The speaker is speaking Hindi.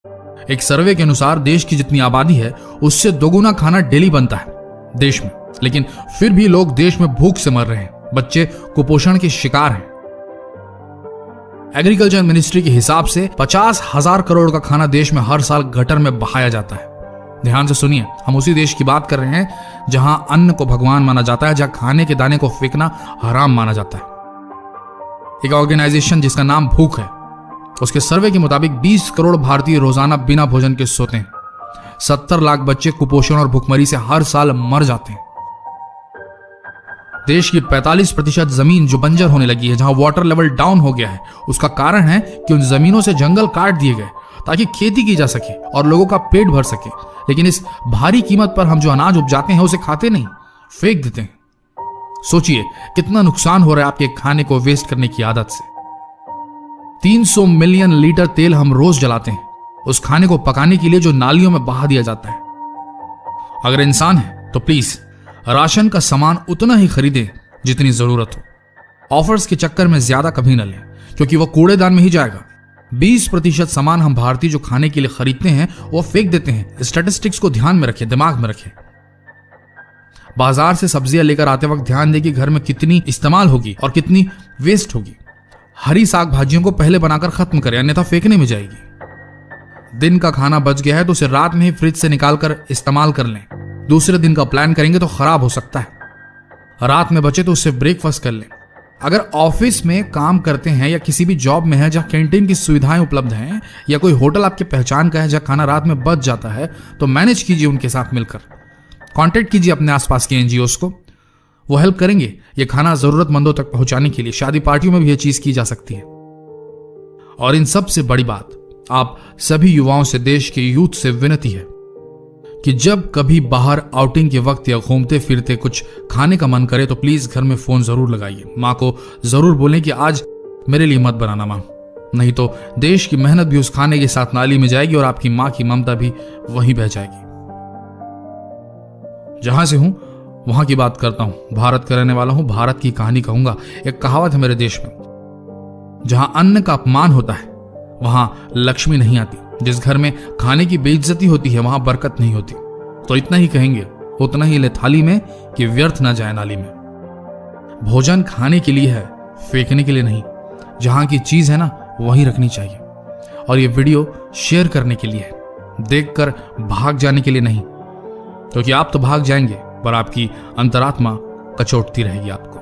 एक सर्वे के अनुसार देश की जितनी आबादी है उससे दोगुना खाना डेली बनता है देश में, लेकिन फिर भी लोग देश में भूख से मर रहे हैं, बच्चे कुपोषण के शिकार हैं। एग्रीकल्चर मिनिस्ट्री के हिसाब से 50,000 करोड़ का खाना देश में हर साल गटर में बहाया जाता है। ध्यान से सुनिए, हम उसी देश की बात कर रहे हैं जहां अन्न को भगवान माना जाता है, जहां खाने के दाने को फेंकना हराम माना जाता है। एक ऑर्गेनाइजेशन जिसका नाम भूख है, उसके सर्वे के मुताबिक 20 करोड़ भारतीय रोजाना बिना भोजन के सोते हैं। 70 लाख बच्चे कुपोषण और भुखमरी से हर साल मर जाते हैं। देश की 45% जमीन जो बंजर होने लगी है, जहां वाटर लेवल डाउन हो गया है, उसका कारण है कि उन जमीनों से जंगल काट दिए गए ताकि खेती की जा सके और लोगों का पेट भर सके। लेकिन इस भारी कीमत पर हम जो अनाज उपजाते हैं उसे खाते नहीं, फेंक देते हैं। सोचिए कितना नुकसान हो रहा है आपके खाने को वेस्ट करने की आदत से। 300 मिलियन लीटर तेल हम रोज जलाते हैं उस खाने को पकाने के लिए जो नालियों में बहा दिया जाता है। अगर इंसान है तो प्लीज राशन का सामान उतना ही खरीदें जितनी जरूरत हो। ऑफर्स के चक्कर में ज्यादा कभी न लें क्योंकि वह कूड़ेदान में ही जाएगा। 20% सामान हम भारतीय जो खाने के लिए खरीदते हैं वो फेंक देते हैं। स्टैटिस्टिक्स को ध्यान में रखें, दिमाग में रखें। बाजार से सब्जियां लेकर आते वक्त ध्यान दें कि घर में कितनी इस्तेमाल होगी और कितनी वेस्ट होगी। हरी साग भाजियों को पहले बनाकर खत्म करें, अन्यथा फेंकने में जाएगी। दिन का खाना बच गया है तो उसे रात में ही फ्रिज से निकालकर इस्तेमाल कर लें। दूसरे दिन का प्लान करेंगे तो खराब हो सकता है। रात में बचे तो उससे ब्रेकफास्ट कर लें। अगर ऑफिस में काम करते हैं या किसी भी जॉब में है जहां कैंटीन की सुविधाएं उपलब्ध हैं, या कोई होटल आपके पहचान का है जहां खाना रात में बच जाता है, तो मैनेज कीजिए उनके साथ मिलकर। कांटेक्ट कीजिए अपने आसपास के एनजीओस को, वो हेल्प करेंगे ये खाना जरूरतमंदों तक पहुंचाने के लिए। शादी पार्टियों में भी ये चीज की जा सकती है। और इन सब से बड़ी बात, आप सभी युवाओं से, देश के यूथ से विनती है कि जब कभी बाहर आउटिंग के वक्त या घूमते फिरते कुछ खाने का मन करे तो प्लीज घर में फोन जरूर लगाइए। माँ को जरूर बोलें कि आज मेरे लिए मत बनाना माँ, नहीं तो देश की मेहनत भी उस खाने के साथ नाली में जाएगी और आपकी माँ की ममता भी वहीं बह जाएगी। जहां से हूं वहां की बात करता हूं, भारत का रहने वाला हूं, भारत की कहानी कहूंगा। एक कहावत है मेरे देश में, जहां अन्न का अपमान होता है वहां लक्ष्मी नहीं आती। जिस घर में खाने की बेइज्जती होती है वहां बरकत नहीं होती। तो इतना ही कहेंगे, उतना ही ले थाली में कि व्यर्थ ना जाए नाली में। भोजन खाने के लिए है, फेंकने के लिए नहीं। जहां की चीज है ना वहीं रखनी चाहिए। और ये वीडियो शेयर करने के लिए है, देखकर भाग जाने के लिए नहीं, क्योंकि आप तो भाग जाएंगे पर आपकी अंतरात्मा कचोटती रहेगी आपको।